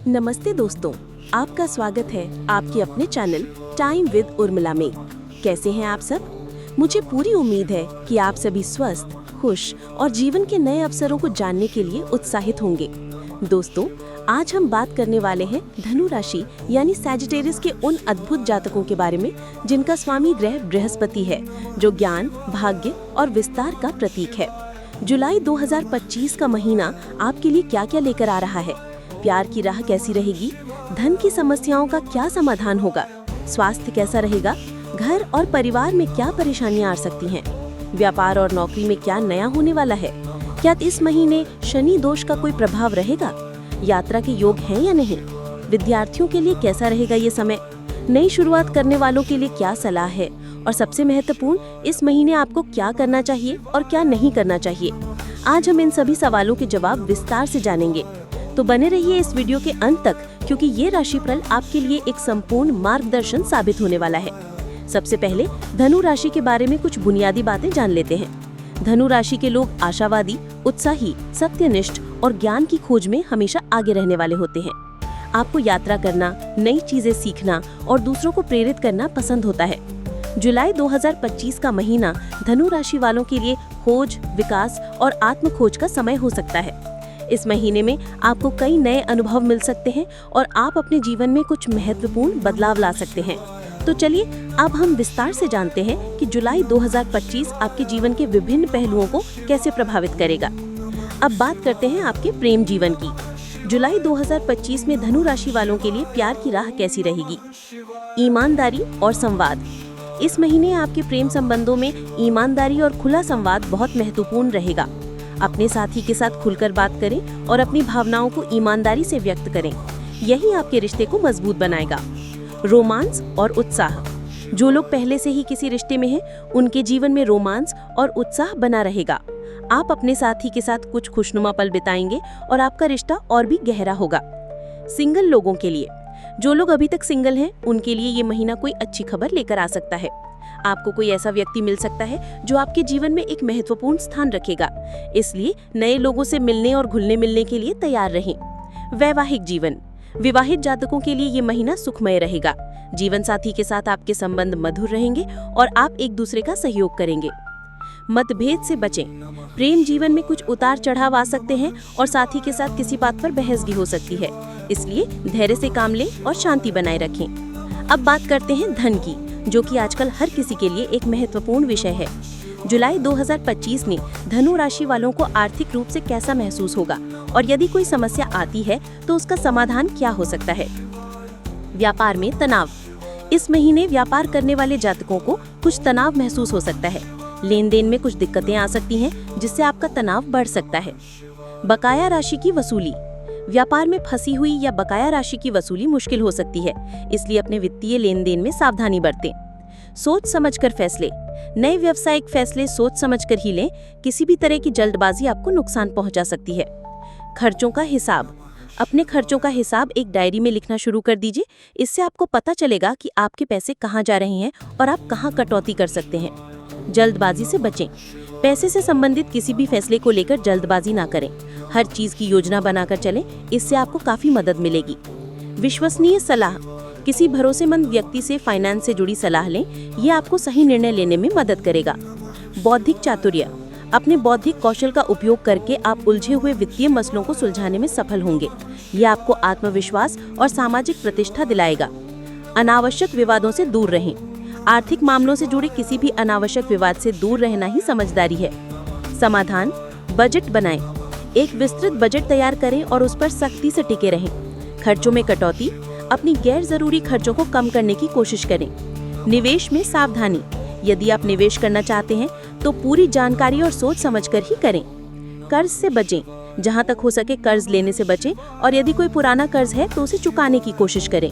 नमस्ते दोस्तों, आपका स्वागत है आपके अपने चैनल टाइम विद उर्मिला में। कैसे हैं आप सब? मुझे पूरी उम्मीद है कि आप सभी स्वस्थ, खुश और जीवन के नए अवसरों को जानने के लिए उत्साहित होंगे। दोस्तों, आज हम बात करने वाले हैं धनु राशि यानी सैजिटेरियस के उन अद्भुत जातकों के बारे में जिनका स्वामी ग्रह बृहस्पति है, जो ज्ञान, भाग्य और विस्तार का प्रतीक है। जुलाई 2025 का महीना आपके लिए क्या क्या लेकर आ रहा है? प्यार की राह कैसी रहेगी? धन की समस्याओं का क्या समाधान होगा? स्वास्थ्य कैसा रहेगा? घर और परिवार में क्या परेशानियां आ सकती हैं? व्यापार और नौकरी में क्या नया होने वाला है? क्या इस महीने शनि दोष का कोई प्रभाव रहेगा? यात्रा के योग हैं या नहीं? विद्यार्थियों के लिए कैसा रहेगा ये समय? नई शुरुआत करने वालों के लिए क्या सलाह है? और सबसे महत्वपूर्ण, इस महीने आपको क्या करना चाहिए और क्या नहीं करना चाहिए? आज हम इन सभी सवालों के जवाब विस्तार से जानेंगे, तो बने रहिए इस वीडियो के अंत तक, क्योंकि ये राशिफल आपके लिए एक संपूर्ण मार्गदर्शन साबित होने वाला है। सबसे पहले धनु राशि के बारे में कुछ बुनियादी बातें जान लेते हैं। धनु राशि के लोग आशावादी, उत्साही, सत्यनिष्ठ और ज्ञान की खोज में हमेशा आगे रहने वाले होते हैं। आपको यात्रा करना, नई चीजें सीखना और दूसरों को प्रेरित करना पसंद होता है। जुलाई 2025 का महीना धनु राशि वालों के लिए खोज, विकास और आत्म खोज का समय हो सकता है। इस महीने में आपको कई नए अनुभव मिल सकते हैं और आप अपने जीवन में कुछ महत्वपूर्ण बदलाव ला सकते हैं। तो चलिए अब हम विस्तार से जानते हैं कि जुलाई 2025 आपके जीवन के विभिन्न पहलुओं को कैसे प्रभावित करेगा। अब बात करते हैं आपके प्रेम जीवन की। जुलाई 2025 में धनु राशि वालों के लिए प्यार की राह कैसी रहेगी? ईमानदारी और संवाद। इस महीने आपके प्रेम संबंधों में ईमानदारी और खुला संवाद बहुत महत्वपूर्ण रहेगा। अपने साथी के साथ खुलकर बात करें और अपनी भावनाओं को ईमानदारी से व्यक्त करें। यही आपके रिश्ते को मजबूत बनाएगा। रोमांस और उत्साह। जो लोग पहले से ही किसी रिश्ते में हैं, उनके जीवन में रोमांस और उत्साह बना रहेगा। आप अपने साथी के साथ कुछ खुशनुमा पल बिताएंगे और आपका रिश्ता और भी गहरा होगा। सिंगल लोगों के लिए, जो लोग अभी तक सिंगल हैं, उनके लिए ये महीना कोई अच्छी खबर लेकर आ सकता है। आपको कोई ऐसा व्यक्ति मिल सकता है जो आपके जीवन में एक महत्वपूर्ण स्थान रखेगा, इसलिए नए लोगों से मिलने और घुलने मिलने के लिए तैयार रहें। वैवाहिक जीवन। विवाहित जातकों के लिए ये महीना सुखमय रहेगा। जीवन साथी के साथ आपके संबंध मधुर रहेंगे और आप एक दूसरे का सहयोग करेंगे। मतभेद से बचें। प्रेम जीवन में कुछ उतार चढ़ाव आ सकते हैं और साथी के साथ किसी बात पर बहस भी हो सकती है, इसलिए धैर्य से काम लें और शांति बनाए रखें। अब बात करते हैं धन की, जो कि आजकल हर किसी के लिए एक महत्वपूर्ण विषय है। जुलाई 2025 में धनु राशि वालों को आर्थिक रूप से कैसा महसूस होगा और यदि कोई समस्या आती है तो उसका समाधान क्या हो सकता है? व्यापार में तनाव। इस महीने व्यापार करने वाले जातकों को कुछ तनाव महसूस हो सकता है। लेन देन में कुछ दिक्कतें आ सकती हैं, जिससे आपका तनाव बढ़ सकता है। बकाया राशि की वसूली। व्यापार में फंसी हुई या बकाया राशि की वसूली मुश्किल हो सकती है, इसलिए अपने वित्तीय लेन देन में सावधानी बरतें। सोच समझकर फैसले। नए व्यावसायिक फैसले सोच समझकर ही लें। किसी भी तरह की जल्दबाजी आपको नुकसान पहुंचा सकती है। खर्चों का हिसाब। अपने खर्चों का हिसाब एक डायरी में लिखना शुरू कर दीजिए। इससे आपको पता चलेगा कि आपके पैसे कहाँ जा रहे हैं और आप कहाँ कटौती कर सकते हैं। जल्दबाजी से बचें। पैसे से संबंधित किसी भी फैसले को लेकर जल्दबाजी ना करें। हर चीज की योजना बनाकर चलें, इससे आपको काफी मदद मिलेगी। विश्वसनीय सलाह। किसी भरोसेमंद व्यक्ति से फाइनेंस से जुड़ी सलाह लें, ये आपको सही निर्णय लेने में मदद करेगा। बौद्धिक चातुर्य। अपने बौद्धिक कौशल का उपयोग करके आप उलझे हुए वित्तीय मसलों को सुलझाने में सफल होंगे। ये आपको आत्मविश्वास और सामाजिक प्रतिष्ठा दिलाएगा। अनावश्यक विवादों से दूर रहें। आर्थिक मामलों से जुड़े किसी भी अनावश्यक विवाद से दूर रहना ही समझदारी है। समाधान। बजट बनाएं। एक विस्तृत बजट तैयार करें और उस पर सख्ती से टिके रहें। खर्चों में कटौती। अपनी गैर जरूरी खर्चों को कम करने की कोशिश करें। निवेश में सावधानी। यदि आप निवेश करना चाहते हैं तो पूरी जानकारी और सोच समझकर ही करें। कर्ज से बचें। जहां तक हो सके कर्ज लेने से बचें और यदि कोई पुराना कर्ज है तो उसे चुकाने की कोशिश करें।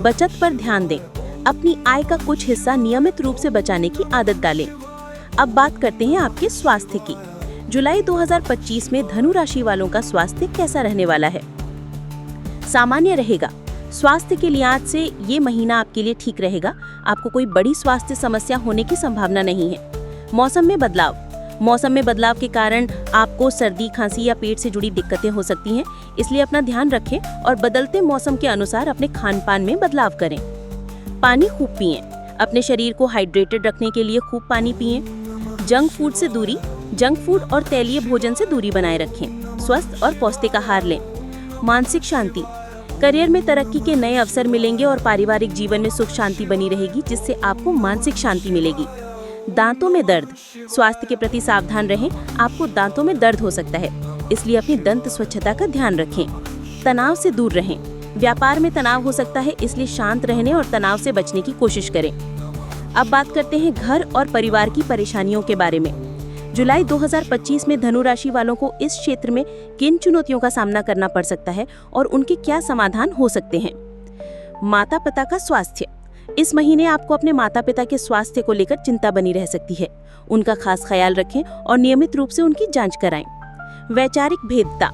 बचत पर ध्यान दें। अपनी आय का कुछ हिस्सा नियमित रूप से बचाने की आदत डालें। अब बात करते हैं आपके स्वास्थ्य की। जुलाई 2025 में धनु राशि वालों का स्वास्थ्य कैसा रहने वाला है? सामान्य रहेगा। स्वास्थ्य के लिहाज से ये महीना आपके लिए ठीक रहेगा। आपको कोई बड़ी स्वास्थ्य समस्या होने की संभावना नहीं है। मौसम में बदलाव। मौसम में बदलाव के कारण आपको सर्दी, खांसी या पेट से जुड़ी दिक्कतें हो सकती हैं, इसलिए अपना ध्यान रखें और बदलते मौसम के अनुसार अपने खान पान में बदलाव करें। पानी खूब पिएं। अपने शरीर को हाइड्रेटेड रखने के लिए खूब पानी पिएं। जंक फूड और तैलीय भोजन से दूरी बनाए रखें। स्वस्थ और पौष्टिक आहार लें। मानसिक शांति। करियर में तरक्की के नए अवसर मिलेंगे और पारिवारिक जीवन में सुख शांति बनी रहेगी, जिससे आपको मानसिक शांति मिलेगी। दांतों में दर्द। स्वास्थ्य के प्रति सावधान रहें, आपको दांतों में दर्द हो सकता है, इसलिए अपनी दंत स्वच्छता का ध्यान रखें। तनाव से दूर रहें। व्यापार में तनाव हो सकता है, इसलिए शांत रहने और तनाव से बचने की कोशिश करें। अब बात करते हैं घर और परिवार की परेशानियों के बारे में। जुलाई 2025 में धनु राशि वालों को इस क्षेत्र में किन चुनौतियों का सामना करना पड़ सकता है और उनके क्या समाधान हो सकते हैं। माता पिता का स्वास्थ्य। इस महीने आपको अपने माता पिता के स्वास्थ्य को लेकर चिंता बनी रह सकती है। उनका खास ख्याल रखें और नियमित रूप से उनकी जांच कराएं। वैचारिक भेदता।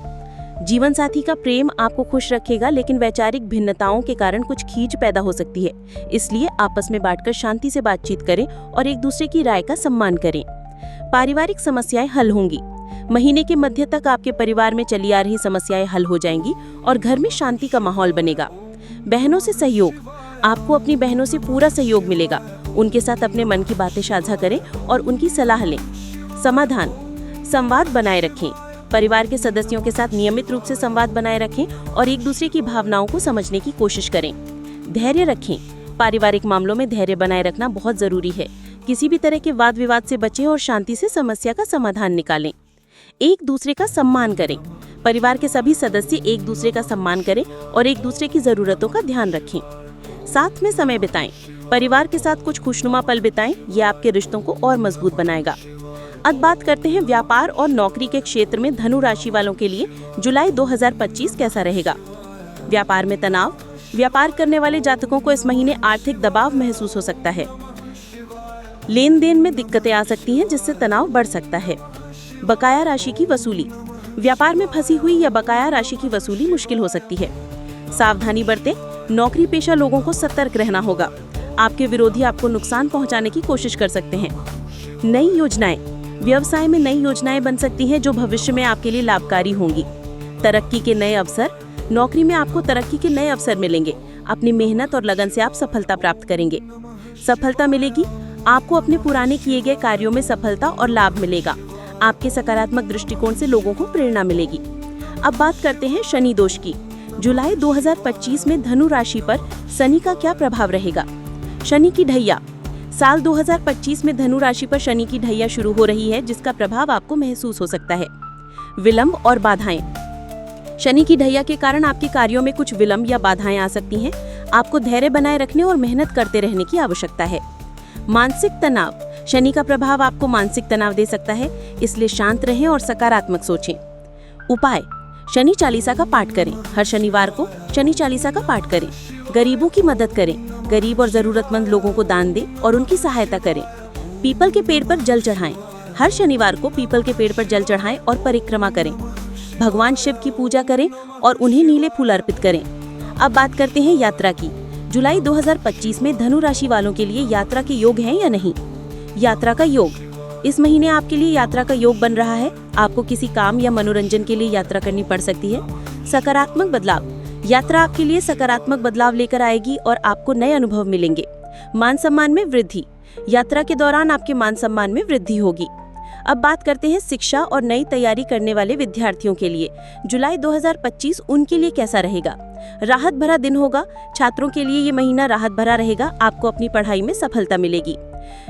जीवन साथी का प्रेम आपको खुश रखेगा, लेकिन वैचारिक भिन्नताओं के कारण कुछ खींच पैदा हो सकती है, इसलिए आपस में बैठकर शांति से बातचीत करें और एक दूसरे की राय का सम्मान करें। पारिवारिक समस्याएं हल होंगी। महीने के मध्य तक आपके परिवार में चली आ रही समस्याएं हल हो जाएंगी और घर में शांति का माहौल बनेगा। बहनों से सहयोग। आपको अपनी बहनों से पूरा सहयोग मिलेगा। उनके साथ अपने मन की बातें साझा करें और उनकी सलाह लें। समाधान। संवाद बनाए रखें। परिवार के सदस्यों के साथ नियमित रूप से संवाद बनाए रखें और एक दूसरे की भावनाओं को समझने की कोशिश करें। धैर्य रखें। पारिवारिक मामलों में धैर्य बनाए रखना बहुत जरूरी है। किसी भी तरह के वाद विवाद से बचें और शांति से समस्या का समाधान निकालें। एक दूसरे का सम्मान करें। परिवार के सभी सदस्य एक दूसरे का सम्मान करें और एक दूसरे की जरूरतों का ध्यान रखें। साथ में समय बिताएं। परिवार के साथ कुछ खुशनुमा पल बिताएं, ये आपके रिश्तों को और मजबूत बनाएगा। अब बात करते हैं व्यापार और नौकरी के क्षेत्र में धनु राशि वालों के लिए जुलाई 2025 कैसा रहेगा। व्यापार में तनाव। व्यापार करने वाले जातकों को इस महीने आर्थिक दबाव महसूस हो सकता है। लेन देन में दिक्कतें आ सकती हैं, जिससे तनाव बढ़ सकता है। बकाया राशि की वसूली। व्यापार में फंसी हुई या बकाया राशि की वसूली मुश्किल हो सकती है। सावधानी बरतें। नौकरी पेशा लोगों को सतर्क रहना होगा। आपके विरोधी आपको नुकसान पहुंचाने की कोशिश कर सकते हैं। नई योजनाएं। व्यवसाय में नई योजनाएं बन सकती हैं, जो भविष्य में आपके लिए लाभकारी होंगी। तरक्की के नए अवसर। नौकरी में आपको तरक्की के नए अवसर मिलेंगे। अपनी मेहनत और लगन से आप सफलता प्राप्त करेंगे। सफलता मिलेगी। आपको अपने पुराने किए गए कार्यों में सफलता और लाभ मिलेगा। आपके सकारात्मक दृष्टिकोण से लोगों को प्रेरणा मिलेगी। अब बात करते हैं शनि दोष की। जुलाई 2025 में धनु राशि पर शनि का क्या प्रभाव रहेगा। शनि की ढैया। साल 2025 में धनु राशि पर शनि की ढैया शुरू हो रही है, जिसका प्रभाव आपको महसूस हो सकता है। विलंब और बाधाएं। शनि की ढैया के कारण आपके कार्यों में कुछ विलंब या बाधाएं आ सकती हैं। आपको धैर्य बनाए रखने और मेहनत करते रहने की आवश्यकता है। मानसिक तनाव। शनि का प्रभाव आपको मानसिक तनाव दे सकता है, इसलिए शांत रहें और सकारात्मक सोचें। उपाय। शनि चालीसा का पाठ करें। हर शनिवार को शनि चालीसा का पाठ करें। गरीबों की मदद करें। गरीब और जरूरतमंद लोगों को दान दें और उनकी सहायता करें। पीपल के पेड़ पर जल चढ़ाएं। हर शनिवार को पीपल के पेड़ पर जल चढ़ाएं और परिक्रमा करें। भगवान शिव की पूजा करें और उन्हें नीले फूल अर्पित करें। अब बात करते हैं यात्रा की। जुलाई 2025 में धनु राशि वालों के लिए यात्रा के योग हैं या नहीं। यात्रा का योग। इस महीने आपके लिए यात्रा का योग बन रहा है। आपको किसी काम या मनोरंजन के लिए यात्रा करनी पड़ सकती है। सकारात्मक बदलाव। यात्रा आपके लिए सकारात्मक बदलाव लेकर आएगी और आपको नए अनुभव मिलेंगे। मान सम्मान में वृद्धि। यात्रा के दौरान आपके मान सम्मान में वृद्धि होगी। अब बात करते हैं शिक्षा और नई तैयारी करने वाले विद्यार्थियों के लिए जुलाई 2025 उनके लिए कैसा रहेगा। राहत भरा दिन होगा। छात्रों के लिए ये महीना राहत भरा रहेगा। आपको अपनी पढ़ाई में सफलता मिलेगी।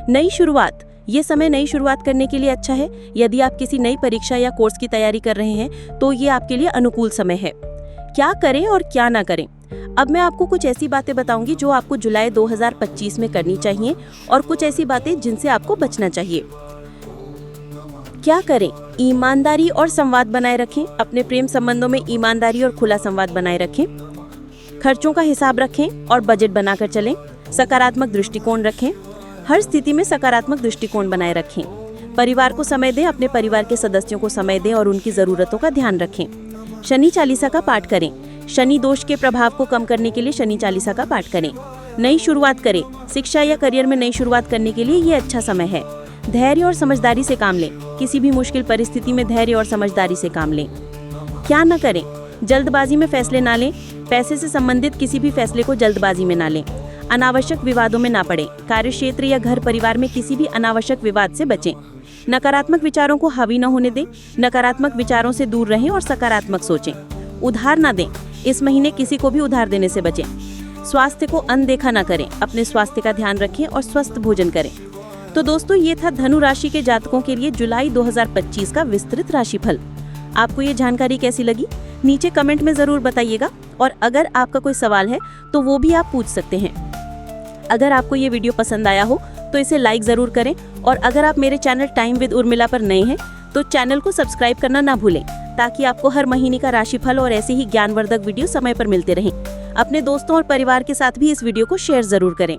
नई शुरुआत। ये समय नई शुरुआत करने के लिए अच्छा है। यदि आप किसी नई परीक्षा या कोर्स की तैयारी कर रहे हैं तो ये आपके लिए अनुकूल समय है। क्या करें और क्या ना करें। अब मैं आपको कुछ ऐसी बातें बताऊंगी जो आपको जुलाई 2025 में करनी चाहिए और कुछ ऐसी बातें जिनसे आपको बचना चाहिए। क्या करें। ईमानदारी और संवाद बनाए रखें। अपने प्रेम संबंधों में ईमानदारी और खुला संवाद बनाए रखें। खर्चों का हिसाब रखें और बजट बनाकर चलें। सकारात्मक दृष्टिकोण रखें। हर स्थिति में सकारात्मक दृष्टिकोण बनाए रखें। परिवार को समय दें। अपने परिवार के सदस्यों को समय दें और उनकी जरूरतों का ध्यान रखें। शनि चालीसा का पाठ करें। शनि दोष के प्रभाव को कम करने के लिए शनि चालीसा का पाठ करें। नई शुरुआत करें। शिक्षा या करियर में नई शुरुआत करने के लिए ये अच्छा समय है। धैर्य और समझदारी से काम लें। किसी भी मुश्किल परिस्थिति में धैर्य और समझदारी से काम लें। क्या न करें? जल्दबाजी में फैसले ना लें। पैसे से संबंधित किसी भी फैसले को जल्दबाजी में ना लें। अनावश्यक विवादों में ना पड़ें। कार्यक्षेत्र या घर परिवार में किसी भी अनावश्यक विवाद से बचें। नकारात्मक विचारों को हावी न होने दें। नकारात्मक विचारों से दूर रहें और सकारात्मक सोचें। उधार ना दें। इस महीने किसी को भी उधार देने से बचें। स्वास्थ्य को अनदेखा ना करें। अपने स्वास्थ्य का ध्यान रखें और स्वस्थ भोजन करें। तो दोस्तों, ये था धनु राशि के जातकों के लिए जुलाई 2025 का विस्तृत राशिफल। आपको ये जानकारी कैसी लगी? नीचे कमेंट में ज़रूर बताइएगा और अगर आपका कोई सवाल है तो वो भी आप पूछ सकते हैं। अगर आपको ये वीडियो पसंद आया हो तो इसे लाइक ज़रूर करें और अगर आप मेरे चैनल टाइम विद उर्मिला पर नए हैं तो चैनल को सब्सक्राइब करना ना भूलें, ताकि आपको हर महीने का राशिफल और ऐसे ही ज्ञानवर्धक वीडियो समय पर मिलते रहें। अपने दोस्तों और परिवार के साथ भी इस वीडियो को शेयर ज़रूर करें।